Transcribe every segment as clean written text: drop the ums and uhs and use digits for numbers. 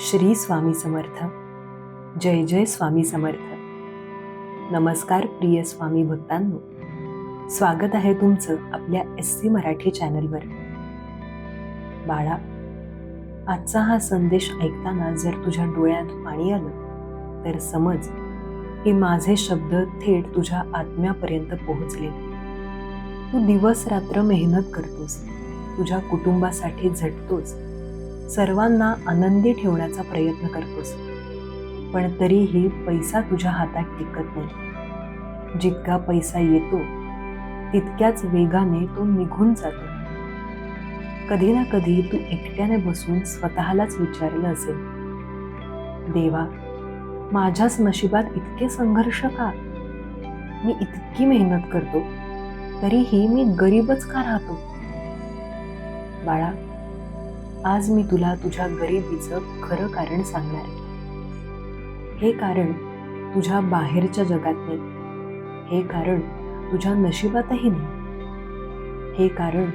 श्री स्वामी समर्थ. जय जय स्वामी समर्थ. नमस्कार प्रिय स्वामी भक्तांनो, स्वागत आहे तुमचं आपल्या SC मराठी चॅनलवर. बाळा, आजचा हा संदेश ऐकताना जर तुझ्या डोळ्यात पाणी आलं तर समज की माझे शब्द थेट तुझ्या आत्म्यापर्यंत पोहोचले. तू दिवस रात्र मेहनत करतोस, तुझ्या कुटुंबासाठी झटतोस, सर्वांना आनंदी ठेवण्याचा प्रयत्न करतोस, पण तरीही पैसा तुझ्या हातात टिकत नाही. जितका पैसा येतो तितक्याच वेगाने तो निघून जातो. कधी ना कधी तू एकट्याने बसून स्वतःलाच विचारलं असेल, देवा, माझ्याच नशिबात इतके संघर्ष का? मी इतकी मेहनत करतो तरीही मी गरीबच का राहतो? बाळा, आज मी तुला तुझ्या गरिबीचं खरं कारण सांगणार आहे. हे कारण तुझ्या बाहेरच्या जगात नाही, हे कारण तुझ्या नशिबातही नाही. हे कारण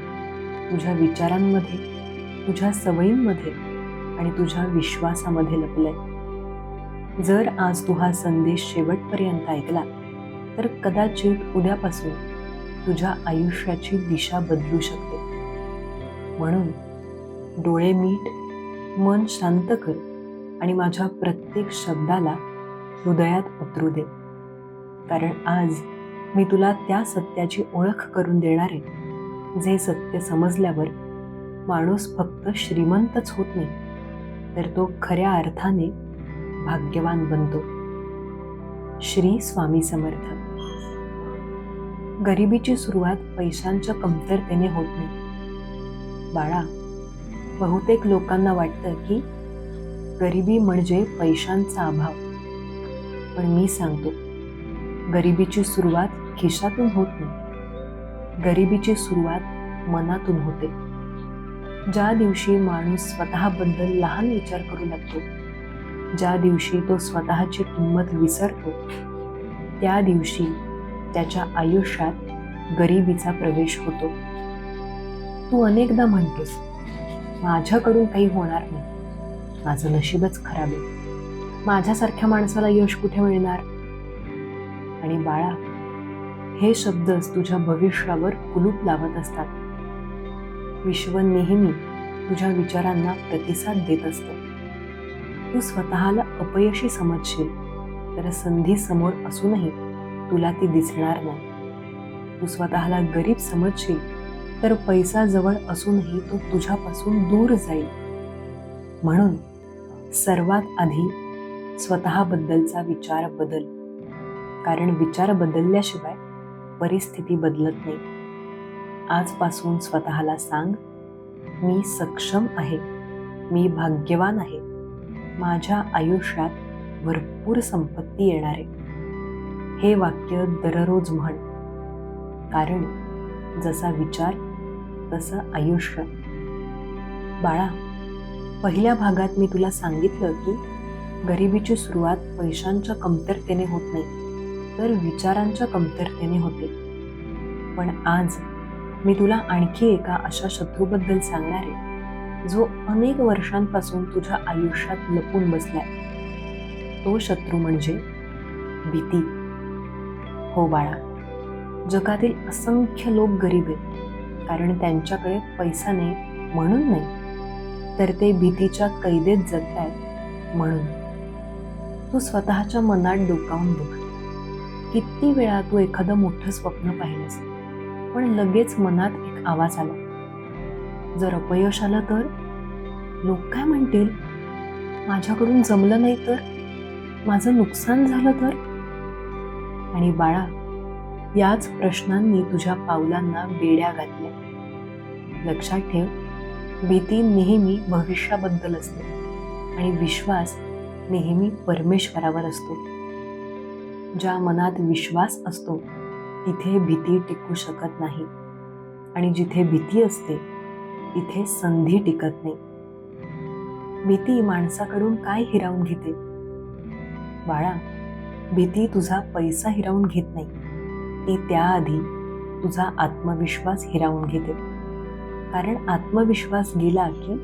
तुझ्या विचारांमध्ये, तुझ्या सवयींमध्ये आणि तुझ्या विश्वासामध्ये लपलंय. जर आज तू हा संदेश शेवटपर्यंत ऐकला तर कदाचित उद्यापासून तुझ्या आयुष्याची दिशा बदलू शकते. म्हणून डोळे मीट, मन शांत कर आणि माझ्या प्रत्येक शब्दाला हृदयात उतरू दे. कारण आज मी तुला त्या सत्याची ओळख करून देणार आहे, जे सत्य समजल्यावर माणूस फक्त श्रीमंतच होत नाही, तर तो खऱ्या अर्थाने भाग्यवान बनतो. श्री स्वामी समर्थ. गरिबीची सुरुवात पैशांच्या कमतरतेने होत नाही. बाळा, बहुतेक लोकांना वाटतं की गरिबी म्हणजे पैशांचा अभाव, पण मी सांगतो, गरिबीची सुरुवात खिशातून होत नाही. गरिबीची सुरुवात मनातून होते. ज्या दिवशी माणूस स्वतःबद्दल लहान विचार करू लागतो, ज्या दिवशी तो स्वतःची किंमत विसरतो, त्या दिवशी त्याच्या आयुष्यात गरिबीचा प्रवेश होतो. तू अनेकदा म्हणतोस, माझ्याकडून काही होणार नाही, माझं नशीबच खराब आहे, माझ्यासारख्या माणसाला यश कुठे मिळणार? आणि बाळा, हे शब्दच तुझ्या भविष्यावर कुलूप लावत असतात. विश्व नेहमी तुझ्या विचारांना प्रतिसाद देत असतं. तू स्वतःला अपयशी समजशील तर संधी समोर असूनही तुला ती दिसणार नाही. तू स्वतःला गरीब समजशील तर पैसा जवळ असूनही तो तुझ्यापासून दूर जाईल. म्हणून सर्वात आधी स्वतःबद्दलचा विचार बदल, कारण विचार बदलल्याशिवाय परिस्थिती बदलत नाही. आजपासून स्वतःला सांग, मी सक्षम आहे, मी भाग्यवान आहे, माझ्या आयुष्यात भरपूर संपत्ती येणार आहे. हे वाक्य दररोज म्हण, कारण जसा विचार तसं आयुष्य. बाळा, पहिल्या भागात मी तुला सांगितलं की गरिबीची सुरुवात पैशांच्या कमतरतेने होत नाही, तर विचारांच्या कमतरतेने होते. पण आज मी तुला आणखी एका अशा शत्रूबद्दल सांगणार आहे, जो अनेक वर्षांपासून तुझ्या आयुष्यात लपून बसलाय. तो शत्रू म्हणजे भीती. हो बाळा, जगातील असंख्य लोक गरीब आहेत, कारण त्यांच्याकडे पैसा नाही म्हणून नाही, तर ते भीतीच्या कैदेत जगतायत म्हणून. तू स्वतःच्या मनात डोकावून बघ. किती वेळा तू एखादं मोठं स्वप्न पाहिलंस, पण लगेच मनात एक आवाज आला, जर अपयश आलं तर? लोक काय म्हणतील? माझ्याकडून जमलं नाही तर? माझं नुकसान झालं तर? आणि बाळा, याच प्रश्नांनी तुझ्या पावलांना बेड्या घातल्या. लक्षात ठेव, भीती नेहमी भविष्याबद्दल असते आणि विश्वास नेहमी परमेश्वरावर असतो. ज्या मनात विश्वास असतो तिथे भीती टिकू शकत नाही, आणि जिथे भीती असते तिथे संधी टिकत नाही. भीती माणसाकडून काय हिरावून घेते? बाळा, भीती तुझा पैसा हिरावून घेत नाही, ती त्याआधी तुझा आत्मविश्वास हिरावून घेते. कारण आत्मविश्वास गेला की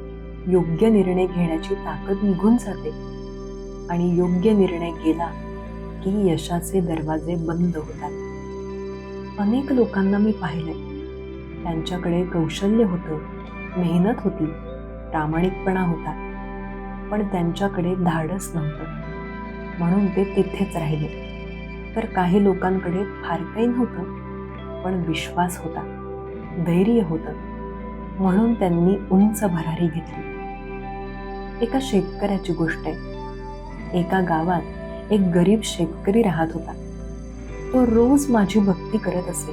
योग्य निर्णय घेण्याची ताकद निघून जाते आणि योग्य निर्णय गेला की यशाचे दरवाजे बंद होतात. अनेक लोकांना मी पाहिलंय, त्यांच्याकडे कौशल्य होतं, मेहनत होती, प्रामाणिकपणा होता, पण त्यांच्याकडे धाडस नव्हतं म्हणून ते तिथेच राहिले. तर काही लोकांकडे फार काही नव्हतं, पण विश्वास होता, धैर्य होतं, म्हणून त्यांनी उंच भरारी घेतली. एका शेतकऱ्याची गोष्ट आहे. एका गावात एक गरीब शेतकरी राहत होता. तो रोज माझी भक्ती करत असे,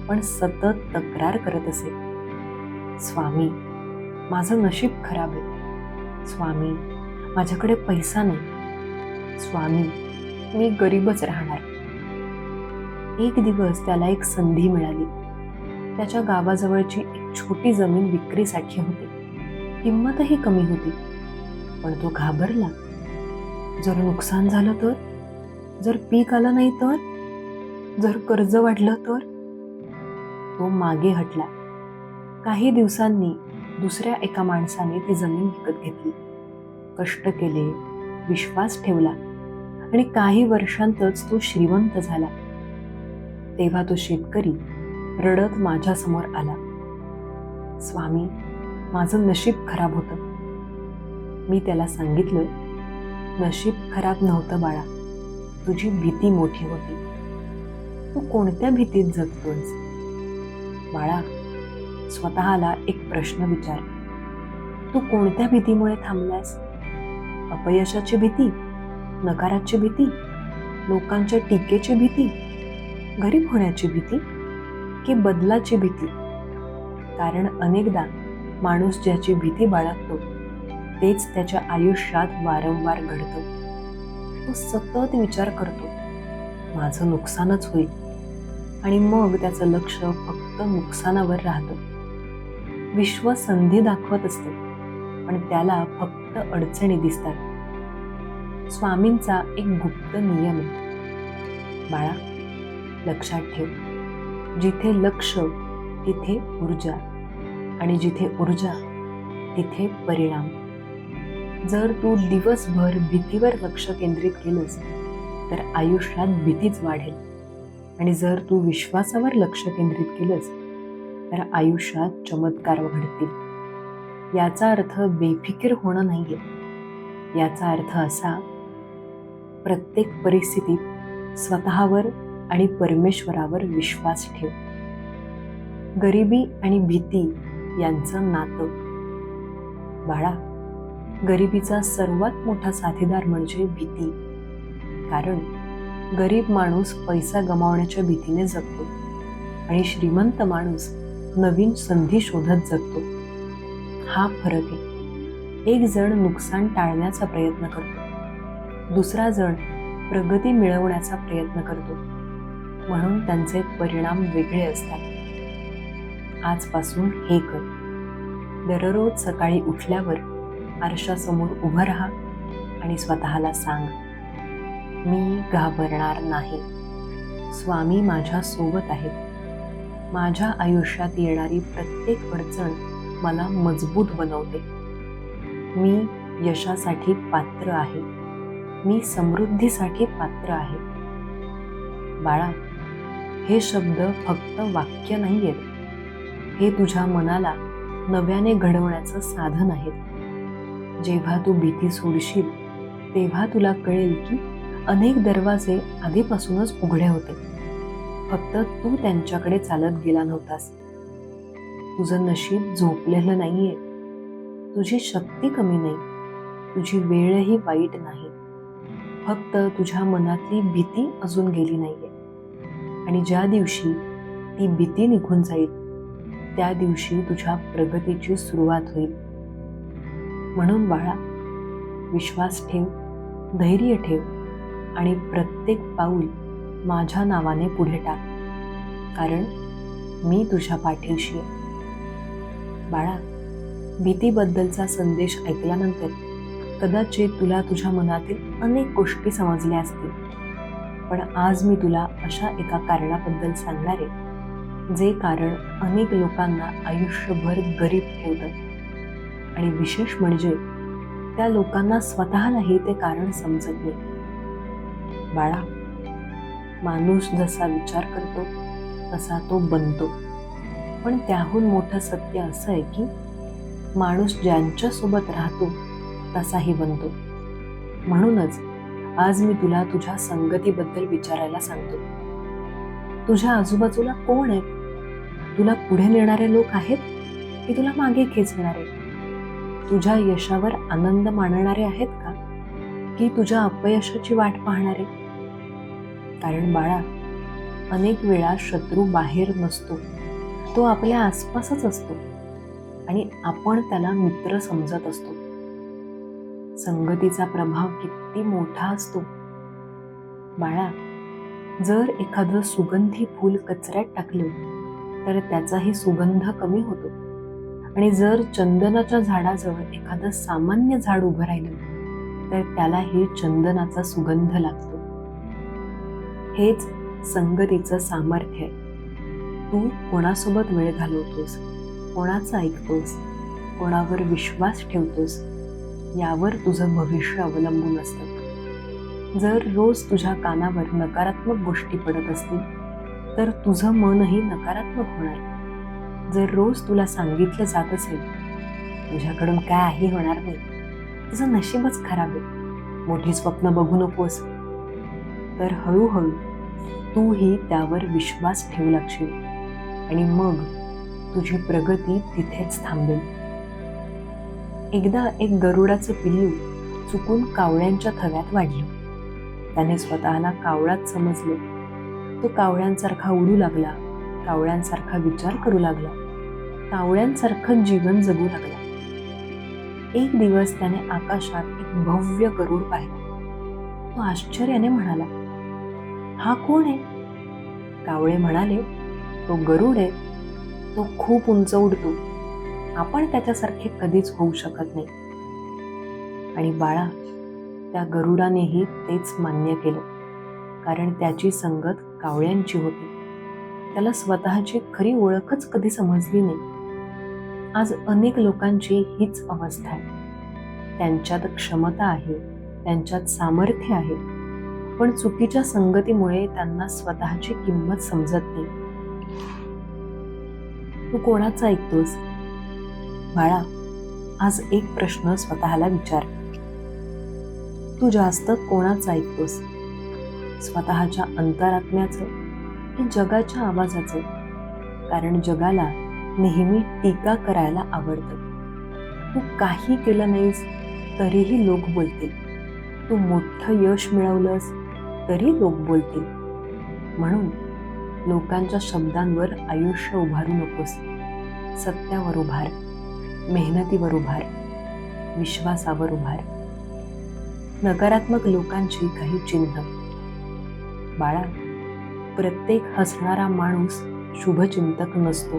पण सतत तक्रार करत असे. स्वामी, माझं नशीब खराब आहे. स्वामी, माझ्याकडे पैसा नाही. स्वामी, मी गरीबच राहणार. एक दिवस त्याला एक संधी मिळाली. त्याच्या गावाजवळची एक छोटी जमीन विक्रीसाठी होती. किंमतही कमी होती, पण तो घाबरला. जर नुकसान झालं तर, जर पीक आलं नाही तर, जर कर्ज वाढलं तर. तो मागे हटला. काही दिवसांनी दुसऱ्या एका माणसाने ती जमीन विकत घेतली. कष्ट केले, विश्वास ठेवला आणि काही वर्षांतच तो श्रीमंत झाला. तेव्हा तो शेतकरी रडत माझ्यासमोर आला. स्वामी, माझं नशीब खराब होतं. मी त्याला सांगितलं, नशीब खराब नव्हतं बाळा, तुझी भीती मोठी होती. तू कोणत्या भीतीत जगतोस? बाळा, स्वतःला एक प्रश्न विचार. तू कोणत्या भीतीमुळे थांबलास? अपयशाची भीती, नकाराची भीती, लोकांच्या टीकेची भीती, गरीब होण्याची भीती की बदलाची भीती? कारण अनेकदा माणूस ज्याची भीती बाळगतो तेच त्याच्या आयुष्यात वारंवार घडतं. तो सतत विचार करतो, माझं नुकसानच होईल, आणि मग त्याचं लक्ष फक्त नुकसानावर राहतं. विश्व संधी दाखवत असते, पण त्याला फक्त अडचणी दिसतात. स्वामींचा एक गुप्त नियम आहे. बाळा, लक्षात ठेव, जिथे लक्ष तिथे ऊर्जा, आणि जिथे ऊर्जा तिथे परिणाम. जर तू दिवसभर भीतीवर लक्ष केंद्रित केलंस तर आयुष्यात भीतीच वाढेल, आणि जर तू विश्वासावर लक्ष केंद्रित केलंस तर आयुष्यात चमत्कार घडतील. याचा अर्थ बेफिकीर होणं नाहीये. याचा अर्थ असा, प्रत्येक परिस्थितीत स्वतःवर आणि परमेश्वरावर विश्वास ठेव. गरिबी आणि भीती यांचं नातं. बाळा, गरिबीचा सर्वात मोठा साथीदार म्हणजे भीती. कारण गरीब माणूस पैसा गमावण्याच्या भीतीने जगतो आणि श्रीमंत माणूस नवीन संधी शोधत जगतो. हा फरक आहे. एक जण नुकसान टाळण्याचा प्रयत्न करतो, दुसरा जण प्रगती मिळवण्याचा प्रयत्न करतो, म्हणून त्यांचे परिणाम वेगळे असतात. आजपासून हे कर. दररोज सकाळी उठल्यावर आरशासमोर उभं राहा आणि स्वतःला सांग, मी घाबरणार नाही. स्वामी माझ्या सोबत आहेत. माझ्या आयुष्यात येणारी प्रत्येक अडचण मला मजबूत बनवते. मी यशासाठी पात्र आहे. मी समृद्धीसाठी पात्र आहे. बाळा, हे शब्द फक्त वाक्य नाही आहेत. हे तुझ्या मनाला नव्याने घडवण्याचं साधन आहेत. जेव्हा तू भीती सोडशील तेव्हा तुला कळेल की अनेक दरवाजे आधीपासूनच उघडे होते, फक्त तू त्यांच्याकडे चालत गेला नव्हतास. तुझं नशीब झोपलेलं नाहीये. तुझी शक्ती कमी नाही, तुझी वेळही वाईट नाही. फक्त तुझ्या मनातली भीती अजून गेली नाहीये, आणि ज्या दिवशी ती भीती निघून जाईल त्या दिवशी तुझ्या प्रगतीची सुरुवात होईल. म्हणून बाळा, विश्वास ठेव, धैर्य ठेव आणि प्रत्येक पाऊल माझ्या नावाने पुढे टाक, कारण मी तुझ्या पाठीशी आहे. बाळा, भीतीबद्दलचा संदेश ऐकल्यानंतर कदाचित तुला तुझ्या मनातील अनेक गोष्टी समजल्या असतील, पण आज मी तुला अशा एका कारणाबद्दल सांगणार आहे जे कारण अनेक लोकांना आयुष्यभर गरीब ठेवतं. आणि विशेष म्हणजे त्या लोकांना स्वतःलाही ते कारण समजत नाही. बाळा, माणूस जसा विचार करतो तसा तो बनतो. पण त्याहून मोठं सत्य असं आहे की माणूस ज्यांच्यासोबत राहतो तसाही बनतो. म्हणूनच आज मी तुला तुझ्या संगतीबद्दल विचारायला सांगतो. तुझ्या आजूबाजूला कोण आहेत? तुला पुढे नेणारे लोक आहेत की तुला मागे खेचणारे? तुझ्या यशावर आनंद मानणारे आहेत का की तुझ्या अपयशाची वाट पाहणारे? कारण बाळा, अनेक वेळा शत्रू बाहेर नसतो, तो आपल्या आसपासच असतो आणि आपण त्याला मित्र समजत असतो. संगतीचा प्रभाव किती मोठा असतो. बाळा, जर एखादं सुगंधी फूल कचऱ्यात टाकलं तर त्याचाही सुगंध कमी होतो, आणि जर चंदनाच्या झाडाजवळ एखादं सामान्य झाड उभं राहिलं तर त्यालाही चंदनाचा सुगंध लागतो. हेच संगतीचं सामर्थ्य आहे. तू कोणासोबत वेळ घालवतोस, कोणाचं ऐकतोस, कोणावर विश्वास ठेवतोस, यावर तुझं भविष्य अवलंबून असतं. जर रोज तुझ्या कानावर नकारात्मक गोष्टी पडत असतील तर तुझं मनही नकारात्मक होणार. जर रोज तुला सांगितलं जात असेल तुझ्याकडून काहीही होणार नाही, तुझं नशीबच खराब आहे, मोठी स्वप्न बघू नकोस, तर हळूहळू तूही त्यावर विश्वास ठेवू लागशील आणि मग तुझी प्रगती तिथेच थांबेल. एकदा एक गरुडाचं पिल्लू चुकून कावळ्यांच्या थव्यात वाढलं. त्याने स्वतःला कावळाच समजलं. तो कावळ्यांसारखा उडू लागला, कावळ्यांसारखा विचार करू लागला, कावळ्यांसारखं जीवन जगू लागला. एक दिवस त्याने आकाशात एक भव्य गरुड पाहिला. तो आश्चर्याने म्हणाला, हा कोण आहे? कावळे म्हणाले, तो गरुड आहे. तो खूप उंच उडतो, आपण त्याच्यासारखे कधीच होऊ शकत नाही. आणि बाळा, त्या गरुडानेही तेच मान्य केलं, कारण त्याची संगत कावळ्यांची होती. त्याला स्वतःची खरी ओळखच कधी समजली नाही. आज अनेक लोकांची हीच अवस्था आहे. त्यांच्यात क्षमता आहे, त्यांच्यात सामर्थ्य आहे, पण चुकीच्या संगतीमुळे त्यांना स्वतःची किंमत समजत नाही. तू कोणाचं ऐकतोस? बाळा, आज एक प्रश्न स्वतःला विचार. तू जास्त कोणाचं ऐकतोस? स्वतःच्या अंतरात्म्याचं की जगाच्या आवाजाचं? कारण जगाला नेहमी टीका करायला आवडतं. तू काही केलं नाहीस तरीही लोक बोलतील. तू मोठं यश मिळवलंस तरी लोक बोलतील. म्हणून लोकांच्या शब्दांवर आयुष्य उभारू नकोस. सत्यावर उभार, मेहनतीवर उभार, विश्वासावर उभार. नकारात्मक लोकांची काही चिन्ह. बाळा, प्रत्येक हसणारा माणूस शुभचिंतक नसतो.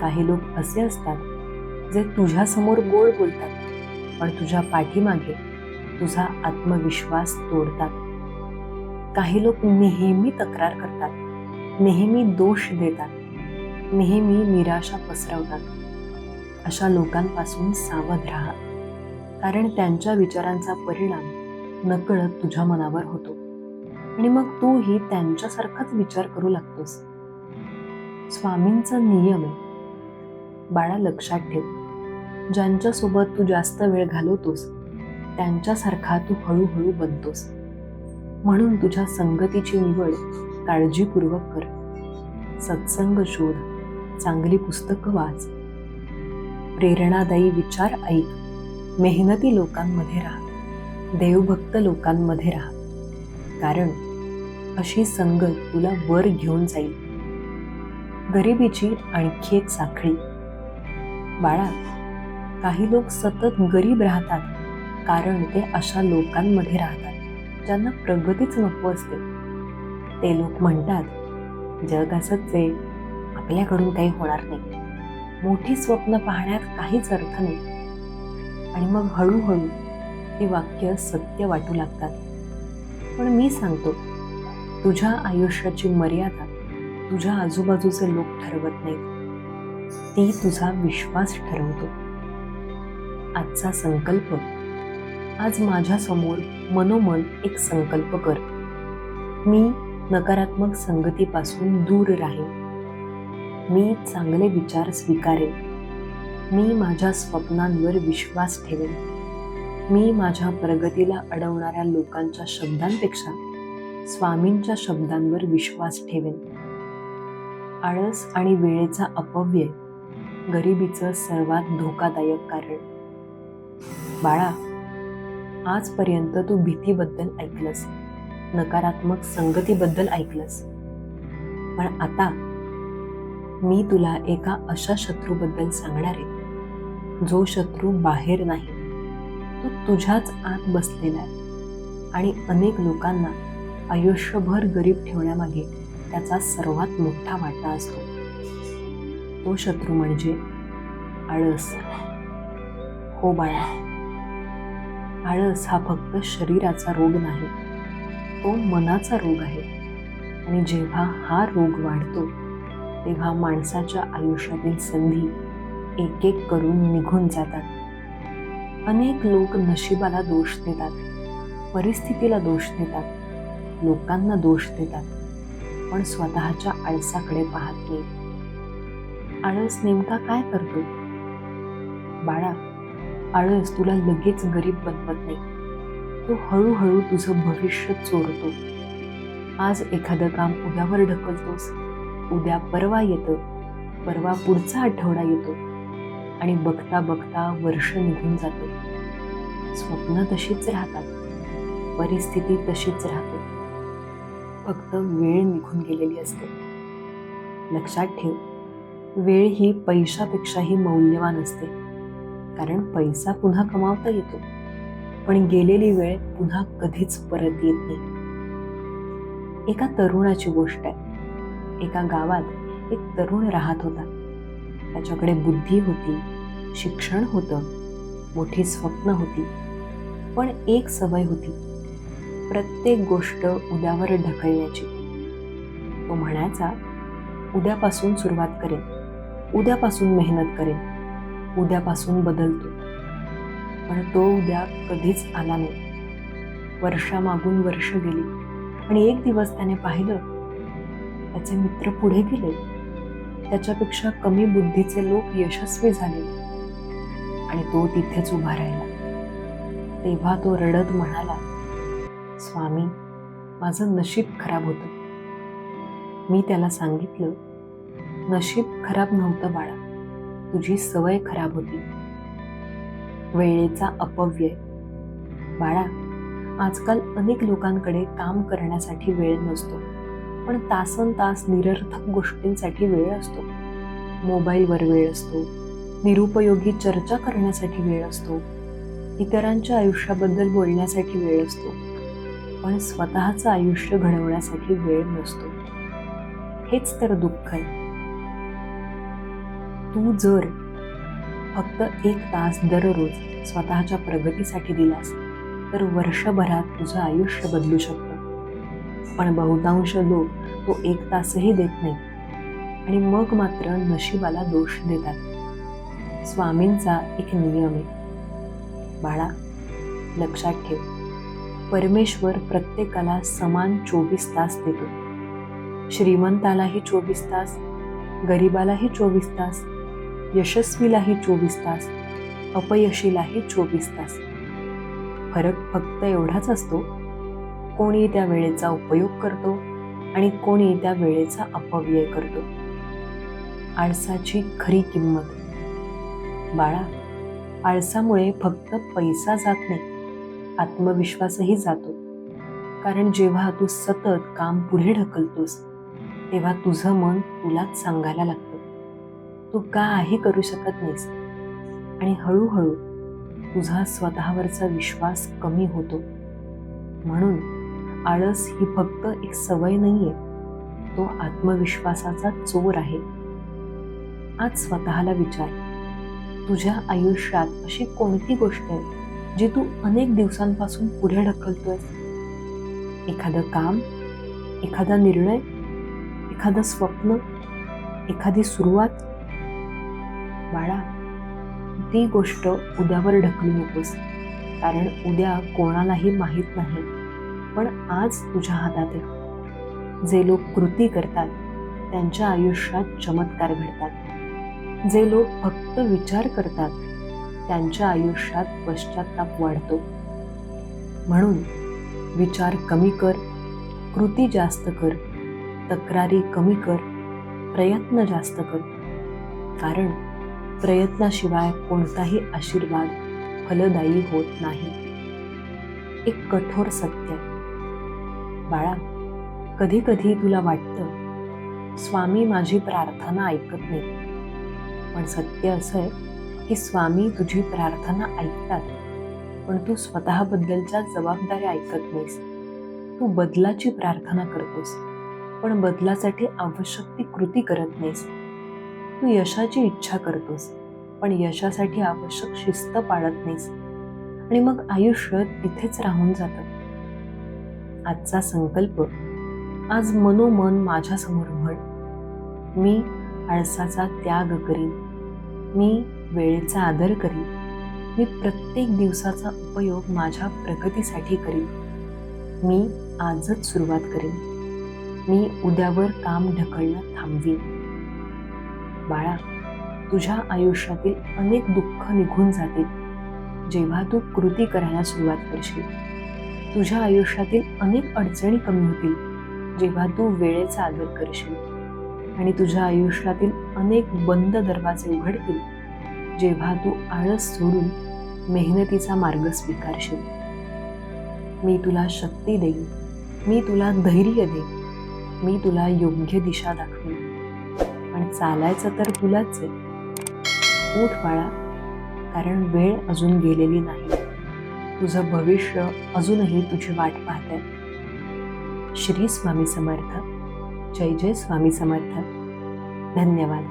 काही लोक असे असतात जे तुझ्यासमोर गोड बोलतात पण तुझ्या पाठीमागे तुझा आत्मविश्वास तोडतात. काही लोक नेहमी तक्रार करतात, नेहमी दोष देतात, नेहमी निराशा पसरवतात. अशा लोकांपासून सावध राहा, कारण त्यांच्या विचारांचा परिणाम नकळत तुझ्या मनावर होतो आणि मग तूही त्यांच्यासारखाच विचार करू लागतोस. स्वामींचा नियम आहे. बाळा, लक्षात ठेव, ज्यांच्यासोबत तू जास्त वेळ घालवतोस त्यांच्यासारखा तू हळूहळू बनतोस. म्हणून तुझ्या संगतीची निवड काळजीपूर्वक कर. सत्संग शोध, चांगली पुस्तकं वाच, प्रेरणादायी विचार ऐक, मेहनती लोकांमध्ये राहा, देवभक्त लोकांमध्ये राहा, कारण अशी संगत तुला वर घेऊन जाईल. गरिबीची आणखी एक साखळी. बाळा, काही लोक सतत गरीब राहतात कारण ते अशा लोकांमध्ये राहतात ज्यांना प्रगतीच नको असते. ते लोक म्हणतात, जग असंच आहे, आपल्याकडून काही होणार नाही, मोठी स्वप्न पाहण्यात काहीच अर्थ नाही. आणि मग हळूहळू ती वाक्य सत्य वाटू लागतात. पण मी सांगतो, तुझ्या आयुष्याची मर्यादा तुझ्या आजूबाजूचे लोक ठरवत नाहीत, ती तुझा विश्वास ठरवतो. आजचा संकल्प. आज माझ्यासमोर मनोमन एक संकल्प कर. मी नकारात्मक संगतीपासून दूर राहीन. मी चांगले विचार स्वीकारेन. मी माझ्या स्वप्नांवर विश्वास ठेवेन. मी माझ्या प्रगतीला अडवणाऱ्या लोकांच्या शब्दांपेक्षा स्वामींच्या शब्दांवर विश्वास ठेवेन. आळस आणि वेळेचा अपव्यय गरिबीचं सर्वात धोकादायक कारण. बाळा, आजपर्यंत तू भीतीबद्दल ऐकलंस, नकारात्मक संगतीबद्दल ऐकलंस, पण आता मी तुला एका अशा शत्रूबद्दल सांगणार आहे जो शत्रू बाहेर नाही, तो तुझ्याच आत बसलेला आहे आणि अनेक लोकांना आयुष्यभर गरीब ठेवण्यामागे त्याचा सर्वात मोठा वाटा असतो. तो शत्रू म्हणजे आळस. हो बाळा, आळस हा फक्त शरीराचा रोग नाही, तो मनाचा रोग आहे. आणि जेव्हा हा रोग वाढतो तेव्हा माणसाच्या आयुष्यातील संधी एक एक करून निघून जातात. अनेक लोक नशिबाला दोष देतात, परिस्थितीला दोष देतात, लोकांना दोष देतात, पण स्वतःच्या आळसाकडे पाहत नाही. आळस नेमका काय करतो? बाळा, आळस तुला लगेच गरीब बनवत नाही, तो हळूहळू तुझं भविष्य चोरतो. आज एखादं काम उद्यावर ढकलतोस, उद्या परवा येतं, परवा पुढचा आठवडा येतो आणि बघता बघता वर्ष निघून जातं. स्वप्न तशीच राहतात, परिस्थिती तशीच राहते, फक्त वेळ निघून गेलेली असते. लक्षात ठेव, वेळ ही पैशापेक्षाही मौल्यवान असते, कारण पैसा पुन्हा कमावता येतो, पण गेलेली वेळ पुन्हा कधीच परत येत नाही. एका तरुणाची गोष्ट आहे. एका गावात एक तरुण राहत होता. त्याच्याकडे बुद्धी होती, शिक्षण होतं, मोठी स्वप्न होती, पण एक सवय होती, प्रत्येक गोष्ट उद्यावर ढकलण्याची. तो म्हणायचा, उद्यापासून सुरुवात करेन, उद्यापासून मेहनत करेन, उद्यापासून बदलतो. पण तो उद्या कधीच आला नाही. वर्षामागून वर्ष गेली आणि एक दिवस त्याने पाहिलं, त्याचे मित्र पुढे गेले, त्याच्यापेक्षा कमी बुद्धीचे लोक यशस्वी झाले आणि तो तिथेच उभा राहिला. तेव्हा तो रडत म्हणाला, स्वामी, माझं नशीब खराब होतं. मी त्याला सांगितलं, नशीब खराब नव्हतं बाळा, तुझी सवय खराब होती. वेळेचा अपव्यय. बाळा, आजकाल अनेक लोकांकडे काम करण्यासाठी वेळ नसतो, पण तासनतास निरर्थक गोष्टींसाठी वेळ असतो. मोबाईलवर वेळ असतो, निरुपयोगी चर्चा करण्यासाठी वेळ असतो, इतरांच्या आयुष्याबद्दल बोलण्यासाठी वेळ असतो, पण स्वतःचं आयुष्य घडवण्यासाठी वेळ नसतो. हेच तर दुःख आहे. तू जर फक्त 1 तास दररोज स्वतःच्या प्रगतीसाठी दिलास तर वर्षभरात तुझं आयुष्य बदलू शकतं. पण बहुतांश लोक तो 1 तासही देत नाही आणि मग मात्र नशिबाला दोष देतात. स्वामींचा एक नियम आहे. बाळा, लक्षात ठेव, परमेश्वर प्रत्येकाला समान 24 तास देतो. श्रीमंतालाही 24 तास, गरिबालाही 24 तास, यशस्वीलाही 24 तास, अपयशीलाही 24 तास. फरक फक्त एवढाच असतो, कोणी त्या वेळेचा उपयोग करतो आणि कोणी त्या वेळेचा अपव्यय करतो. आळसाची खरी किंमत. बाळा, आळसामुळे फक्त पैसा जात नाही, आत्मविश्वासही जातो. कारण जेव्हा तू सतत काम पुढे ढकलतोस तेव्हा तुझं मन तुलाच सांगायला लागतं, तू काही करू शकत नाहीस, आणि हळूहळू तुझा स्वतःवरचा विश्वास कमी होतो. म्हणून आळस ही फक्त एक सवय नाहीये, तो आत्मविश्वासाचा चोर आहे. आज स्वतःला विचार, तुझ्या आयुष्यात अशी कोणती गोष्ट आहे जी तू अनेक दिवसांपासून पुढे ढकलतोयस? एखादं काम, एखादा निर्णय, एखादं स्वप्न, एखादी सुरुवात. बाळा, कोणतीही गोष्ट उद्यावर ढकलू नकोस, कारण उद्या कोणालाही माहीत नाही, पण आज तुझ्या हातात आहे. जे लोक कृती करतात त्यांच्या आयुष्यात चमत्कार घडतात. जे लोक फक्त विचार करतात त्यांच्या आयुष्यात पश्चाताप वाढतो. म्हणून विचार कमी कर, कृती जास्त कर, तक्रारी कमी कर, प्रयत्न जास्त कर. कारण प्रयत्नाशिवाय कोणताही आशीर्वाद फलदायी होत नाही. एक कठोर सत्य बाळा, कधी कधी तुला वाटतं स्वामी माझी प्रार्थना ऐकत नाही, पण सत्य असं आहे की स्वामी तुझी प्रार्थना ऐकतात, पण तू स्वतःबद्दलच्या जबाबदाऱ्या ऐकत नाहीस. तू बदलाची प्रार्थना करतोस, पण बदलासाठी आवश्यक ती कृती करत नाहीस. तू यशाची इच्छा करतोस, पण यशासाठी आवश्यक शिस्त पाळत नाहीस, आणि मग आयुष्य तिथेच राहून जातं. आजचा संकल्प, आज मनोमन माझ्यासमोर म्हण, मी आळसाचा त्याग करीन, मी वेळेचा आदर करीन, मी प्रत्येक दिवसाचा उपयोग माझ्या प्रगतीसाठी करीन, मी आजच सुरुवात करीन, मी उद्यावर काम ढकलणं थांबवीन. बाळा, तुझ्या आयुष्यातील अनेक दुःख निघून जातील जेव्हा तू कृती करायला सुरुवात करशील. तुझ्या आयुष्यातील अनेक अडचणी कमी होतील जेव्हा तू वेळेचा आदर करशील, आणि तुझ्या आयुष्यातील अनेक बंद दरवाजे उघडतील जेव्हा तू आळस सोडून मेहनतीचा मार्ग स्वीकारशील. मी तुला शक्ती देईन, मी तुला धैर्य देईन, मी तुला योग्य दिशा दाखवेन, पण चालायचं तर तुलाच आहे. उठ बाळा, कारण वेळ अजून गेलेली नाही. तुझं भविष्य अजूनही तुझी वाट पाहतंय. श्री स्वामी समर्थ. जय जय स्वामी समर्थ. धन्यवाद.